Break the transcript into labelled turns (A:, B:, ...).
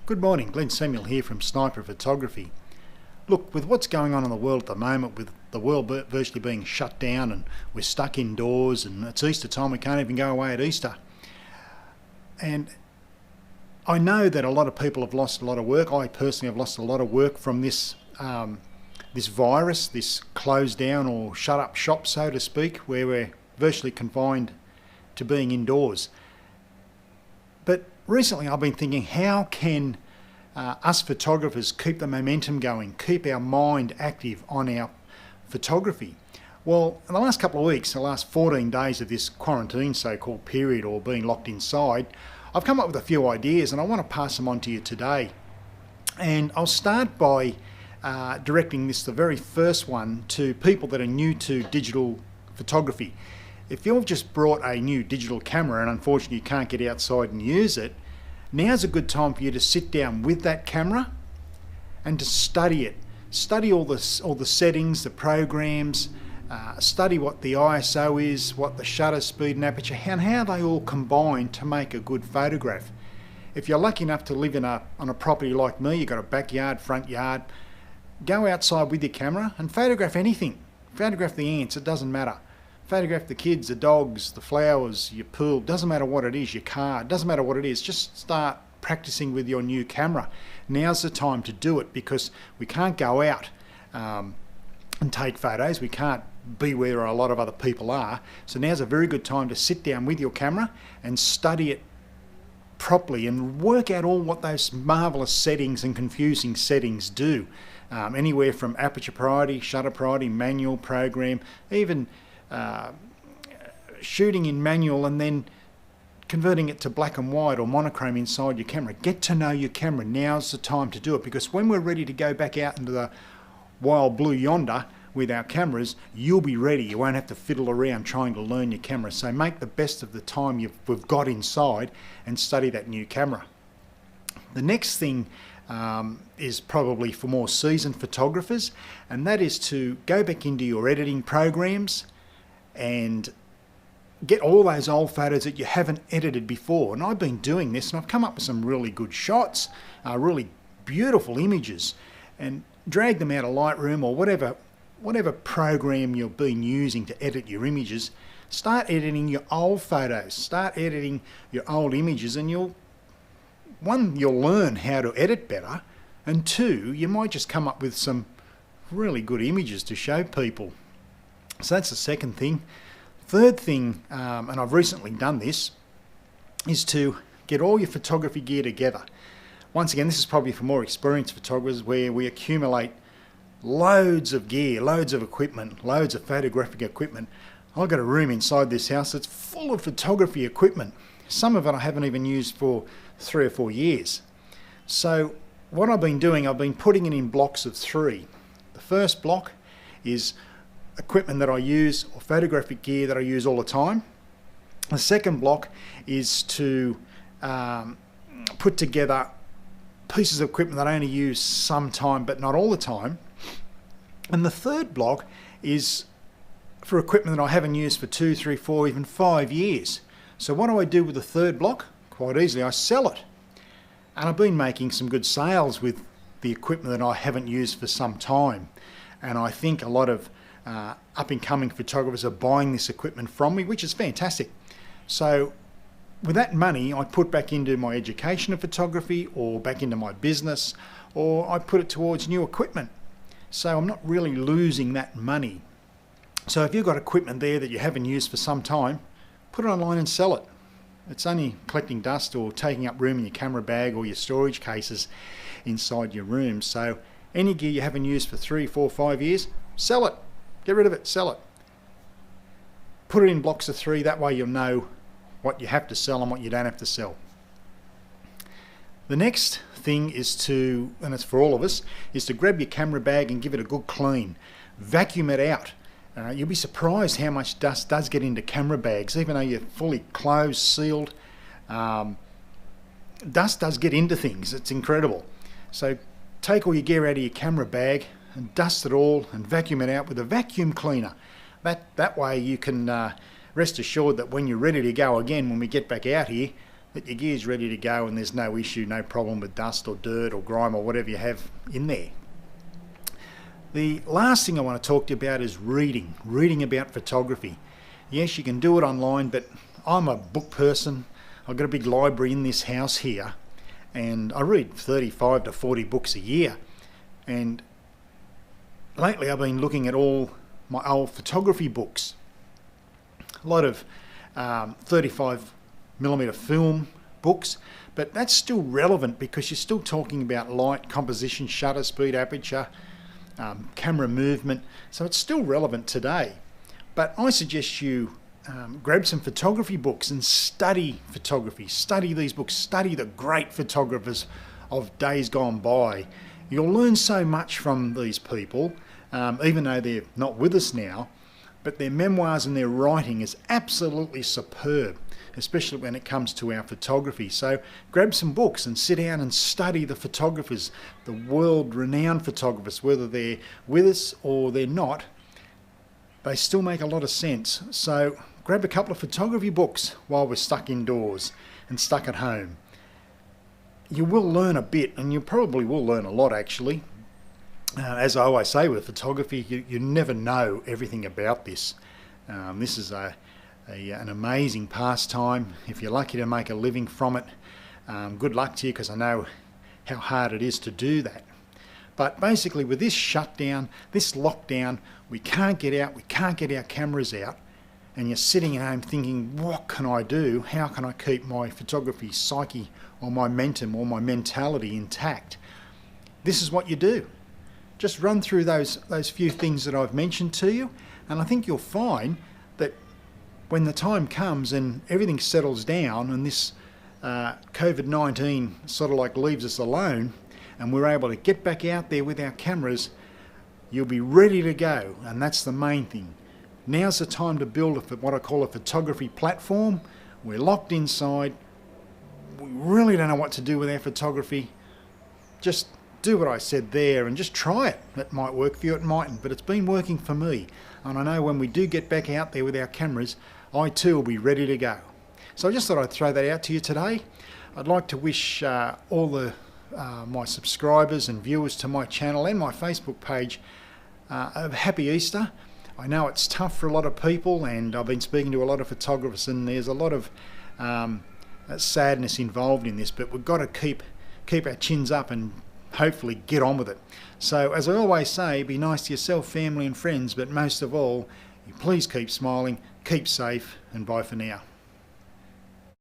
A: Good morning, Glenn Samuel here from Sniper Photography. Look, with what's going on in the world at the moment, with the world virtually being shut down and we're stuck indoors and it's Easter time, we can't even go away at Easter. And I know that a lot of people have lost a lot of work. I personally have lost a lot of work from this virus, this closed down or shut up shop, so to speak, where we're virtually confined to being indoors. But recently I've been thinking, how can us photographers keep the momentum going, keep our mind active on our photography? Well, in the last couple of weeks, the last 14 days of this quarantine so-called period, or being locked inside, I've come up with a few ideas and I want to pass them on to you today. And I'll start by directing this, the very first one, to people that are new to digital photography. If you've just brought a new digital camera and unfortunately you can't get outside and use it, now's a good time for you to sit down with that camera and to study it. Study all the settings, the programs, study what the ISO is, what the shutter speed and aperture, and how they all combine to make a good photograph. If you're lucky enough to live on a property like me, you've got a backyard, front yard, go outside with your camera and photograph anything. Photograph the ants, it doesn't matter. Photograph the kids, the dogs, the flowers, your pool, doesn't matter what it is, your car, doesn't matter what it is, just start practicing with your new camera. Now's the time to do it because we can't go out and take photos, we can't be where a lot of other people are, so now's a very good time to sit down with your camera and study it properly and work out all what those marvellous settings and confusing settings do. Anywhere from aperture priority, shutter priority, manual, program, even shooting in manual and then converting it to black and white or monochrome inside your camera. Get to know your camera. Now's the time to do it, because when we're ready to go back out into the wild blue yonder with our cameras, you'll be ready. You won't have to fiddle around trying to learn your camera. So make the best of the time we've got inside and study that new camera. The next thing is probably for more seasoned photographers, and that is to go back into your editing programs and get all those old photos that you haven't edited before. And I've been doing this and I've come up with some really good shots, really beautiful images, and drag them out of Lightroom or whatever program you've been using to edit your images. Start editing your old photos, start editing your old images, and you'll learn how to edit better, and two, you might just come up with some really good images to show people. So that's the second thing. Third thing, and I've recently done this, is to get all your photography gear together. Once again, this is probably for more experienced photographers, where we accumulate loads of gear, loads of equipment, loads of photographic equipment. I've got a room inside this house that's full of photography equipment. Some of it I haven't even used for 3 or 4 years. So what I've been doing, I've been putting it in blocks of 3. The first block is equipment that I use, or photographic gear that I use all the time. The second block is to put together pieces of equipment that I only use sometime but not all the time. And the third block is for equipment that I haven't used for 2, 3, 4, even 5 years. So what do I do with the third block? Quite easily, I sell it. And I've been making some good sales with the equipment that I haven't used for some time. And I think a lot of up-and-coming photographers are buying this equipment from me, which is fantastic. So with that money, I put back into my education of photography, or back into my business, or I put it towards new equipment. So I'm not really losing that money. So if you've got equipment there that you haven't used for some time, put it online and sell it. It's only collecting dust or taking up room in your camera bag or your storage cases inside your room. So any gear you haven't used for 3, 4, 5 years, sell it. Get rid of it, sell it. Put it in blocks of 3, that way you'll know what you have to sell and what you don't have to sell. The next thing is to, and it's for all of us, is to grab your camera bag and give it a good clean. Vacuum it out. You'll be surprised how much dust does get into camera bags, even though you're fully closed, sealed. Dust does get into things, it's incredible. So take all your gear out of your camera bag and dust it all and vacuum it out with a vacuum cleaner. That way you can rest assured that when you're ready to go again, when we get back out here, that your gear's ready to go and there's no issue, no problem with dust or dirt or grime or whatever you have in there. The last thing I want to talk to you about is reading about photography. Yes, you can do it online, but I'm a book person. I've got a big library in this house here, and I read 35 to 40 books a year. And lately I've been looking at all my old photography books. A lot of 35mm film books, but that's still relevant because you're still talking about light, composition, shutter speed, aperture, camera movement, so it's still relevant today. But I suggest you grab some photography books and study photography. Study these books, study the great photographers of days gone by. You'll learn so much from these people, even though they're not with us now, but their memoirs and their writing is absolutely superb, especially when it comes to our photography. So grab some books and sit down and study the photographers, the world-renowned photographers, whether they're with us or they're not. They still make a lot of sense. So grab a couple of photography books while we're stuck indoors and stuck at home. You will learn a bit, and you probably will learn a lot actually. As I always say with photography, you never know everything about this. This is an amazing pastime. If you're lucky to make a living from it, good luck to you, because I know how hard it is to do that. But basically with this shutdown, this lockdown, we can't get out, we can't get our cameras out, and you're sitting at home thinking, what can I do? How can I keep my photography psyche or my momentum or my mentality intact? This is what you do. Just run through those few things that I've mentioned to you, and I think you'll find that when the time comes and everything settles down and this COVID-19 sort of like leaves us alone and we're able to get back out there with our cameras, you'll be ready to go, and that's the main thing. Now's the time to build what I call a photography platform. We're locked inside. We really don't know what to do with our photography. Just do what I said there and just try it. It might work for you, it mightn't, but it's been working for me. And I know when we do get back out there with our cameras, I too will be ready to go. So I just thought I'd throw that out to you today. I'd like to wish all the my subscribers and viewers to my channel and my Facebook page a happy Easter. I know it's tough for a lot of people, and I've been speaking to a lot of photographers, and there's a lot of sadness involved in this, but we've got to keep our chins up and hopefully get on with it. So as I always say, be nice to yourself, family and friends, but most of all, please keep smiling, keep safe, and bye for now.